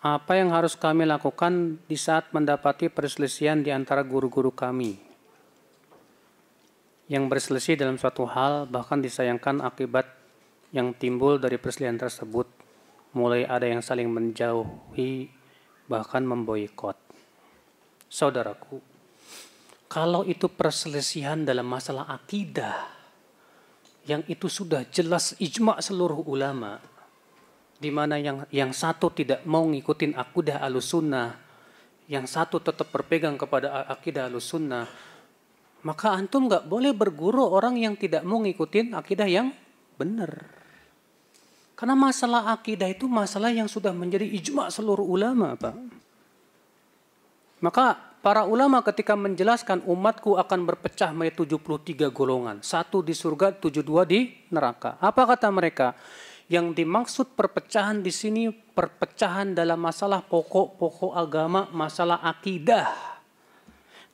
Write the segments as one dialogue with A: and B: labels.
A: Apa yang harus kami lakukan di saat mendapati perselisihan di antara guru-guru kami yang berselisih dalam suatu hal, bahkan disayangkan akibat yang timbul dari perselisihan tersebut, mulai ada yang saling menjauhi, bahkan memboikot. Saudaraku, kalau itu perselisihan dalam masalah akidah, yang itu sudah jelas ijma' seluruh ulama, di mana yang satu tidak mau ngikutin akidah Ahlussunnah, yang satu tetap berpegang kepada akidah Ahlussunnah, maka antum nggak boleh berguru orang yang tidak mau ngikutin akidah yang benar. Karena masalah akidah itu masalah yang sudah menjadi ijma' seluruh ulama, Pak. Maka para ulama ketika menjelaskan umatku akan berpecah menjadi 73 golongan, 1 di surga, 72 di neraka. Apa kata mereka? Yang dimaksud perpecahan di sini perpecahan dalam masalah pokok-pokok agama, masalah akidah.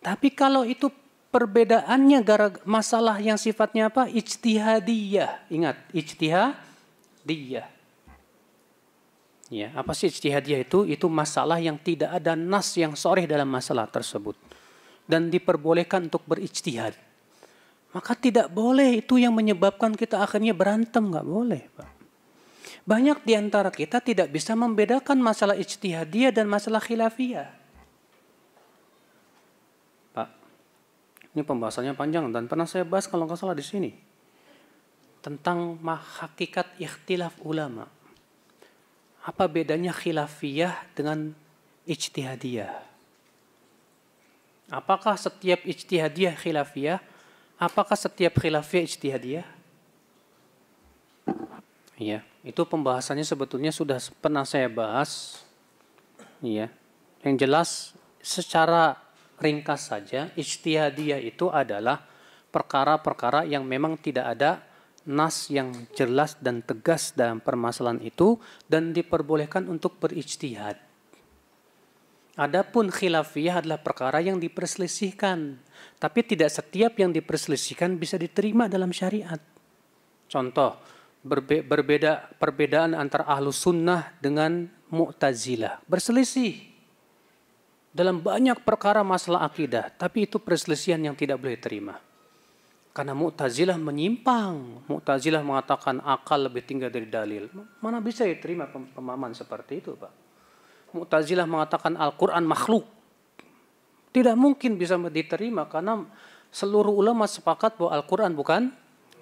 A: Tapi kalau itu perbedaannya masalah yang sifatnya apa? Ijtihadiyah. Ingat, ijtihadiyah. Ya, apa sih ijtihadiyah itu? Itu masalah yang tidak ada nas yang sharih dalam masalah tersebut dan diperbolehkan untuk berijtihad. Maka tidak boleh itu yang menyebabkan kita akhirnya berantem, nggak boleh, Pak. Banyak di antara kita tidak bisa membedakan masalah ijtihadiyah dan masalah khilafiyah. Pak, ini pembahasannya panjang dan pernah saya bahas kalau nggak salah di sini. Tentang hakikat ikhtilaf ulama. Apa bedanya khilafiyah dengan ijtihadiyah? Apakah setiap ijtihadiyah khilafiyah? Apakah setiap khilafiyah ijtihadiyah? Iya, itu pembahasannya sebetulnya sudah pernah saya bahas. Iya. Yang jelas secara ringkas saja, ijtihadiyah itu adalah perkara-perkara yang memang tidak ada nas yang jelas dan tegas dalam permasalahan itu dan diperbolehkan untuk berijtihad. Adapun khilafiyah adalah perkara yang diperselisihkan, tapi tidak setiap yang diperselisihkan bisa diterima dalam syariat. Contoh, perbedaan antara Ahlussunnah dengan Mu'tazilah berselisih dalam banyak perkara masalah akidah, tapi itu perselisihan yang tidak boleh diterima. Karena Mu'tazilah menyimpang. Mu'tazilah mengatakan akal lebih tinggi dari dalil. Mana bisa diterima pemahaman seperti itu, Pak? Mu'tazilah mengatakan Al-Quran makhluk. Tidak mungkin bisa diterima karena seluruh ulama sepakat bahwa Al-Quran bukan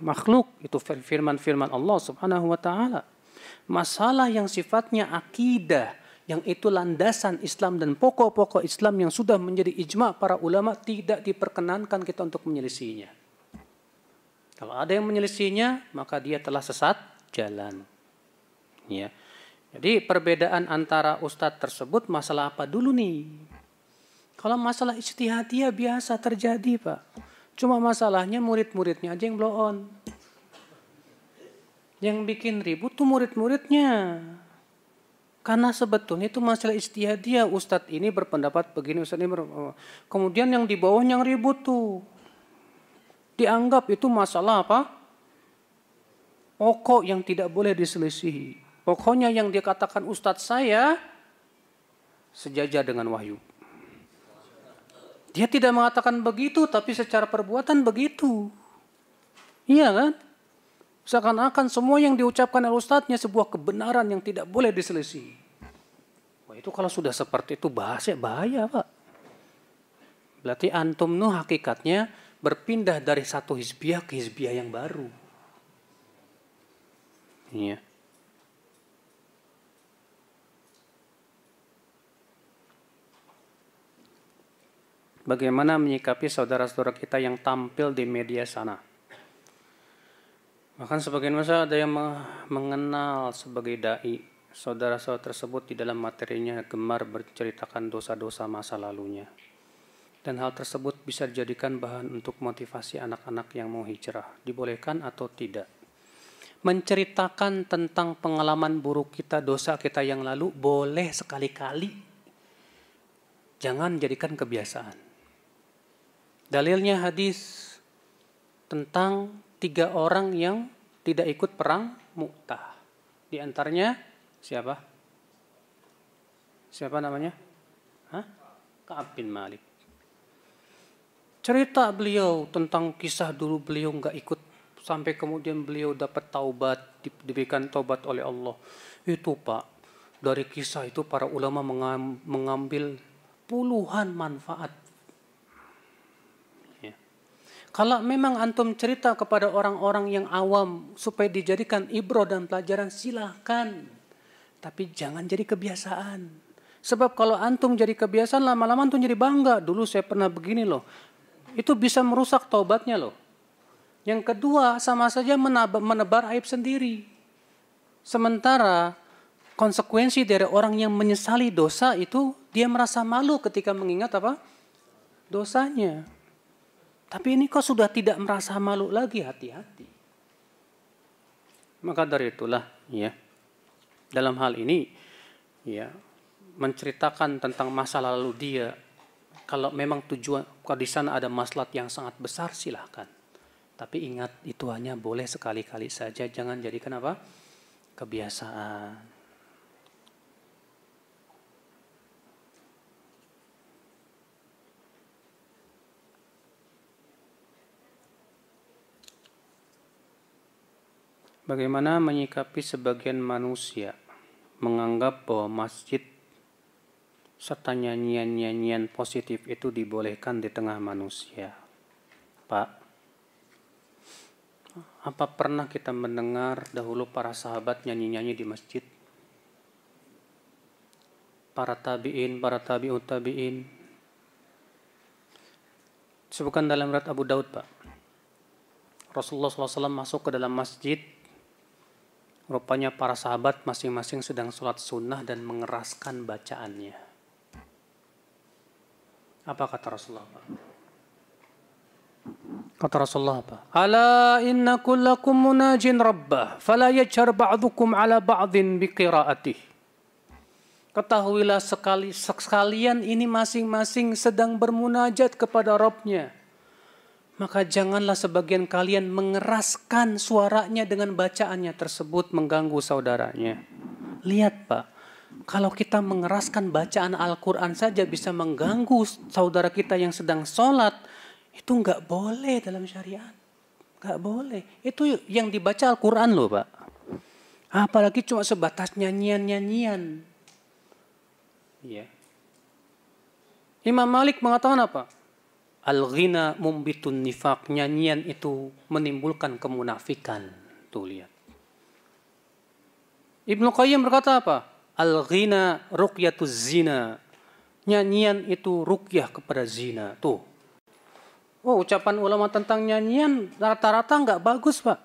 A: makhluk. Itu firman-firman Allah Subhanahu wa ta'ala. Masalah yang sifatnya akidah, yang itu landasan Islam dan pokok-pokok Islam yang sudah menjadi ijma' para ulama, tidak diperkenankan kita untuk menyelisihinya. Kalau ada yang menyelisihinya, maka dia telah sesat jalan. Ya. Jadi perbedaan antara ustadz tersebut masalah apa dulu nih? Kalau masalah ijtihadiyah biasa terjadi, Pak. Cuma masalahnya murid-muridnya aja yang blow on. Yang bikin ribut tuh murid-muridnya. Karena sebetulnya itu masalah ijtihadiyah. Ustadz ini berpendapat begini, ustadz ini kemudian yang di bawahnya yang ribut tuh. Dianggap itu masalah apa? Pokok yang tidak boleh diselisihi. Pokoknya yang dikatakan ustadz saya sejajar dengan wahyu. Dia tidak mengatakan begitu, tapi secara perbuatan begitu. Iya kan? Seakan-akan semua yang diucapkan oleh ustadznya sebuah kebenaran yang tidak boleh diselisihi. Wah, itu kalau sudah seperti itu bahaya, Pak. Berarti antum nuh hakikatnya berpindah dari satu hizbiyah ke hizbiyah yang baru. Iya. Bagaimana menyikapi saudara-saudara kita yang tampil di media sana? Bahkan sebagian masa ada yang mengenal sebagai dai. Saudara-saudara tersebut di dalam materinya gemar berceritakan dosa-dosa masa lalunya. Dan hal tersebut bisa dijadikan bahan untuk motivasi anak-anak yang mau hijrah. Dibolehkan atau tidak? Menceritakan tentang pengalaman buruk kita, dosa kita yang lalu, boleh sekali-kali. Jangan jadikan kebiasaan. Dalilnya hadis tentang 3 orang yang tidak ikut perang Mu'tah. Di antaranya siapa? Siapa namanya? Hah? Ka'ab bin Malik. Cerita beliau tentang kisah dulu beliau nggak ikut sampai kemudian beliau dapat taubat, diberikan taubat oleh Allah. Itu Pak, dari kisah itu para ulama mengambil puluhan manfaat. Ya. Kalau memang antum cerita kepada orang-orang yang awam supaya dijadikan ibroh dan pelajaran, silahkan. Tapi jangan jadi kebiasaan. Sebab kalau antum jadi kebiasaan, lama-lama antum jadi bangga. Dulu saya pernah begini loh. Itu bisa merusak taubatnya loh. Yang kedua, sama saja menebar aib sendiri. Sementara konsekuensi dari orang yang menyesali dosa itu, dia merasa malu ketika mengingat apa? Dosanya. Tapi ini kok sudah tidak merasa malu lagi, hati-hati. Maka dari itulah, ya, dalam hal ini, ya, menceritakan tentang masa lalu dia, kalau memang tujuan, kalau di sana ada maslahat yang sangat besar, silahkan. Tapi ingat, itu hanya boleh sekali-kali saja, jangan jadikan apa? Kebiasaan. Bagaimana menyikapi sebagian manusia menganggap bahwa masjid serta nyanyian-nyanyian positif itu dibolehkan di tengah manusia? Pak, apa pernah kita mendengar dahulu para sahabat nyanyi-nyanyi di masjid? Para tabi'in, para tabi'ut tabi'in. Disebutkan dalam riwayat Abu Daud, Pak. Rasulullah SAW masuk ke dalam masjid. Rupanya para sahabat masing-masing sedang sholat sunnah dan mengeraskan bacaannya. Apa kata Rasulullah, Pak? Kata Rasulullah apa? Ala inna kullakum munajin rabbah, fala yajhar ba'dukum ala ba'din biqira'atih. Ketahuilah sekalian ini masing-masing sedang bermunajat kepada Rabbnya. Maka janganlah sebagian kalian mengeraskan suaranya dengan bacaannya tersebut mengganggu saudaranya. Lihat Pak, kalau kita mengeraskan bacaan Al-Quran saja bisa mengganggu saudara kita yang sedang sholat, itu nggak boleh dalam syariat. Nggak boleh. Itu yang dibaca Al-Quran loh Pak. Apalagi cuma sebatas nyanyian-nyanyian. Ya. Imam Malik mengatakan apa? Al-ghina mumbitun nifaq, nyanyian itu menimbulkan kemunafikan. Tuh lihat. Ibnu Qayyim berkata apa? Al-ghina ruqyatuz zina. Nyanyian itu ruqyah kepada zina. Tuh. Oh, ucapan ulama tentang nyanyian rata-rata enggak bagus, Pak.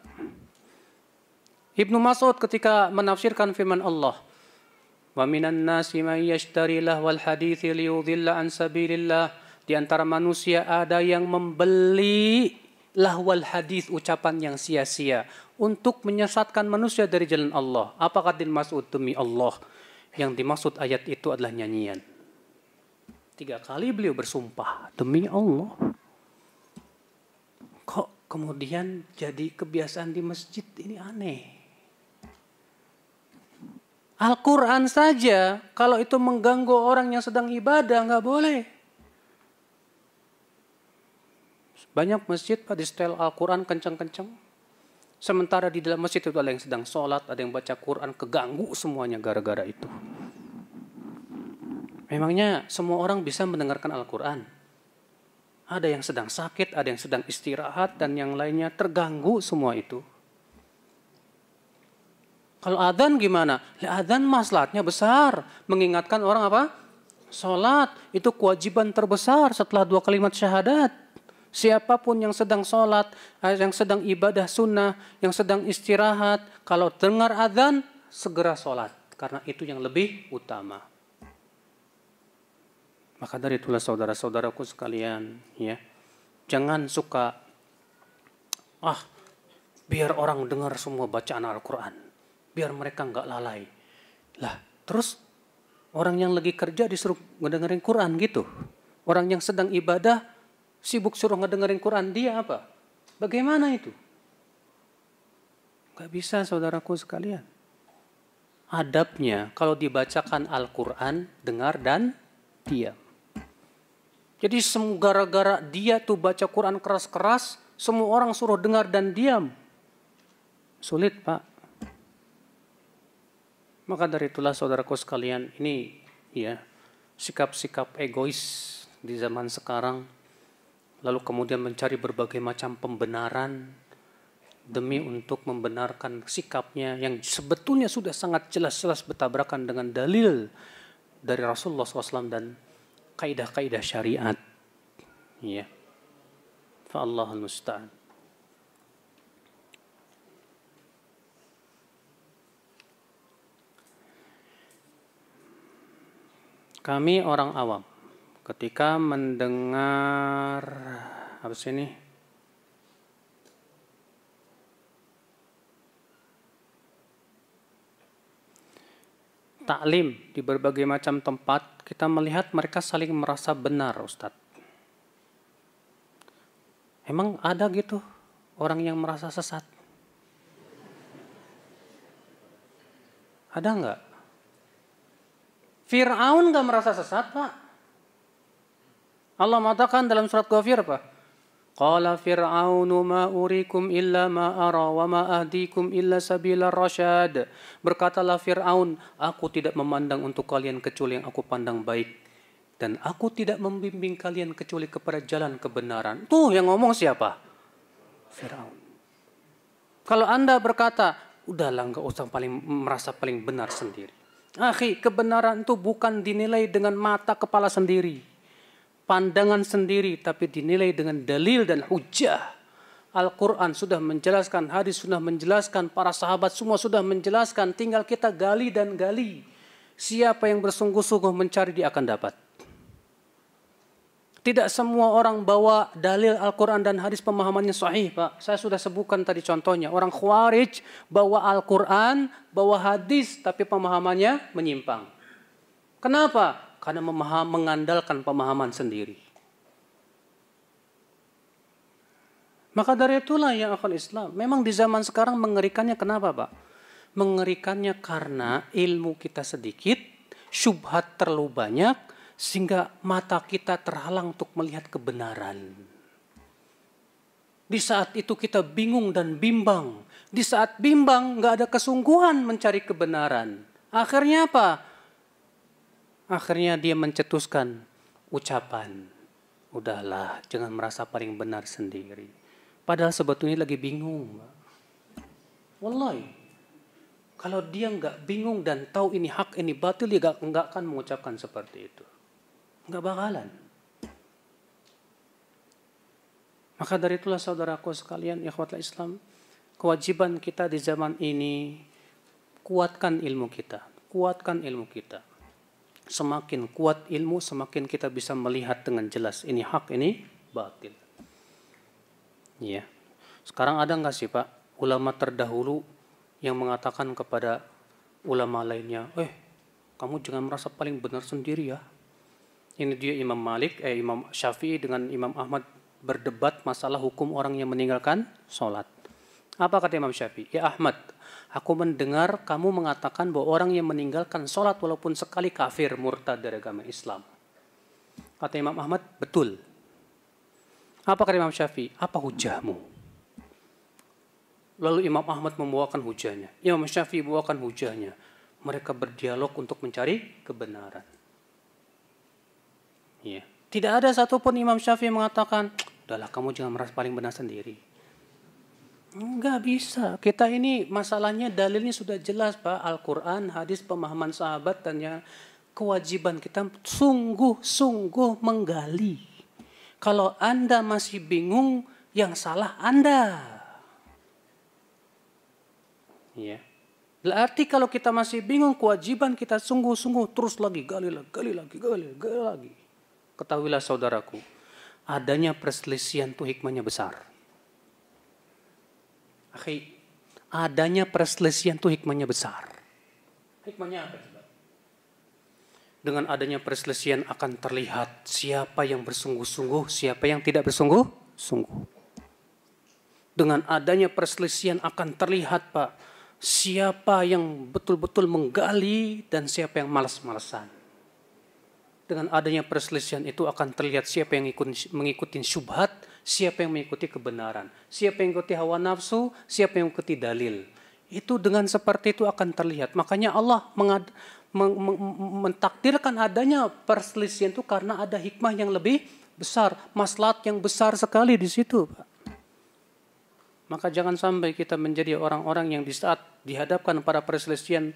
A: Ibnu Mas'ud ketika menafsirkan firman Allah, wa minan nasi may yashtari lahwal hadithi liyudhilla an sabilillah. Di antara manusia ada yang membeli lahwal hadis, ucapan yang sia-sia, untuk menyesatkan manusia dari jalan Allah. Apa kata Mas'ud? Demi Allah, yang dimaksud ayat itu adalah nyanyian. 3 kali beliau bersumpah, demi Allah. Kok kemudian jadi kebiasaan di masjid? Ini aneh. Al-Quran saja, kalau itu mengganggu orang yang sedang ibadah, nggak boleh. Banyak masjid Pak di setel Al-Quran kencang-kencang. Sementara di dalam masjid itu ada yang sedang sholat, ada yang baca Quran, keganggu semuanya gara-gara itu. Memangnya semua orang bisa mendengarkan Al-Quran? Ada yang sedang sakit, ada yang sedang istirahat, dan yang lainnya terganggu semua itu. Kalau adzan gimana? Adzan maslahatnya besar. Mengingatkan orang apa? Sholat. Itu kewajiban terbesar setelah 2 kalimat syahadat. Siapapun yang sedang sholat, yang sedang ibadah sunnah, yang sedang istirahat, kalau dengar adzan, segera sholat. Karena itu yang lebih utama. Maka dari itulah saudara-saudaraku sekalian, ya, jangan suka, biar orang dengar semua bacaan Al-Quran. Biar mereka nggak lalai. Lah, terus orang yang lagi kerja disuruh ngedengerin Quran gitu. Orang yang sedang ibadah, sibuk suruh ngedengerin Quran, dia apa? Bagaimana itu? Gak bisa saudaraku sekalian. adabnya kalau dibacakan Al-Quran, dengar dan diam. Jadi gara-gara dia tuh baca Quran keras-keras, semua orang suruh dengar dan diam. Sulit, Pak. Maka dari itulah saudaraku sekalian, ini ya sikap-sikap egois di zaman sekarang, lalu kemudian mencari berbagai macam pembenaran demi untuk membenarkan sikapnya yang sebetulnya sudah sangat jelas-jelas bertabrakan dengan dalil dari Rasulullah SAW dan kaidah-kaidah syariat. Ya. Fa'allahul musta'an. Kami orang awam ketika mendengar apa sih ini? Taklim di berbagai macam tempat, kita melihat mereka saling merasa benar, Ustadz. Emang ada gitu orang yang merasa sesat? Ada nggak? Fir'aun nggak merasa sesat, Pak. Allah mengatakan dalam surat Ghafir apa? Qala fir'aunu ma urikum illa ma ara wa ma ahdikum illa sabila rasyad. Berkatalah Fir'aun, aku tidak memandang untuk kalian kecuali yang aku pandang baik. Dan aku tidak membimbing kalian kecuali kepada jalan kebenaran. Tuh yang ngomong siapa? Fir'aun. Kalau Anda berkata, udahlah nggak usah merasa paling benar sendiri. Akhi, kebenaran itu bukan dinilai dengan mata kepala sendiri. Pandangan sendiri, tapi dinilai dengan dalil dan hujah. Al-Quran sudah menjelaskan, hadis sudah menjelaskan, para sahabat semua sudah menjelaskan, tinggal kita gali dan gali. Siapa yang bersungguh-sungguh mencari, dia akan dapat. Tidak semua orang bawa dalil Al-Quran dan hadis pemahamannya sahih, Pak. Saya sudah sebutkan tadi contohnya. Orang Khawarij bawa Al-Quran, bawa hadis, tapi pemahamannya menyimpang. Kenapa? Karena mengandalkan pemahaman sendiri. Maka dari itulah ya akhwal Islam. Memang di zaman sekarang mengerikannya kenapa, Pak? Mengerikannya karena ilmu kita sedikit, syubhat terlalu banyak, sehingga mata kita terhalang untuk melihat kebenaran. Di saat itu kita bingung dan bimbang. Di saat bimbang nggak ada kesungguhan mencari kebenaran. Akhirnya apa? Akhirnya dia mencetuskan ucapan, udahlah jangan merasa paling benar sendiri. Padahal sebetulnya lagi bingung. Wallahi, kalau dia nggak bingung dan tahu ini hak ini batil, dia nggak akan mengucapkan seperti itu. Nggak bakalan. Maka dari itulah saudaraku sekalian, ikhwatul Islam, kewajiban kita di zaman ini, kuatkan ilmu kita. Kuatkan ilmu kita. Semakin kuat ilmu, semakin kita bisa melihat dengan jelas ini hak, ini batil. Ya. Sekarang ada nggak sih Pak ulama terdahulu yang mengatakan kepada ulama lainnya, kamu jangan merasa paling benar sendiri ya. Ini dia Imam Malik, Imam Syafi'i dengan Imam Ahmad berdebat masalah hukum orang yang meninggalkan sholat. Apa kata Imam Syafi'i? Ya Ahmad, aku mendengar kamu mengatakan bahwa orang yang meninggalkan sholat walaupun sekali kafir, murtad dari agama Islam. Kata Imam Ahmad, betul. Apa kata Imam Syafi'i? Apa hujahmu? Lalu Imam Ahmad membawakan hujahnya. Imam Syafi'i membawakan hujahnya. Mereka berdialog untuk mencari kebenaran. Ya. Tidak ada satupun Imam Syafi'i mengatakan, udahlah kamu jangan merasa paling benar sendiri. Enggak bisa. Kita ini masalahnya dalilnya sudah jelas Pak. Al-Quran, hadis, pemahaman sahabat, dan yang kewajiban kita sungguh-sungguh menggali. Kalau Anda masih bingung, yang salah Anda. Ya. Berarti kalau kita masih bingung, kewajiban kita sungguh-sungguh terus lagi, gali lagi. Ketahuilah saudaraku, adanya perselisihan itu hikmahnya besar. Akhi, adanya perselisihan itu hikmahnya besar. Hikmahnya apa? Dengan adanya perselisihan akan terlihat siapa yang bersungguh-sungguh, siapa yang tidak bersungguh-sungguh. Dengan adanya perselisihan akan terlihat Pak, siapa yang betul-betul menggali dan siapa yang malas-malasan. Dengan adanya perselisihan itu akan terlihat siapa yang mengikuti syubhat, siapa yang mengikuti kebenaran, siapa yang mengikuti hawa nafsu, siapa yang mengikuti dalil. Itu dengan seperti itu akan terlihat. Makanya Allah mentakdirkan adanya perselisihan itu karena ada hikmah yang lebih besar, maslahat yang besar sekali di situ, Pak. Maka jangan sampai kita menjadi orang-orang yang di saat dihadapkan pada perselisihan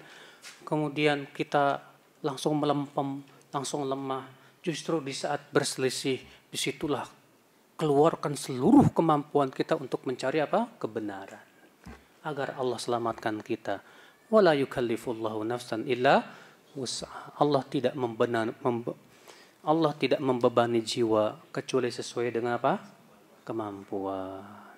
A: kemudian kita langsung melempem, langsung lemah. Justru di saat berselisih, disitulah keluarkan seluruh kemampuan kita untuk mencari apa? Kebenaran. Agar Allah selamatkan kita. Wala yukallifullahu nafsan illa wus'aha. Allah tidak membebani jiwa kecuali sesuai dengan apa? Kemampuan.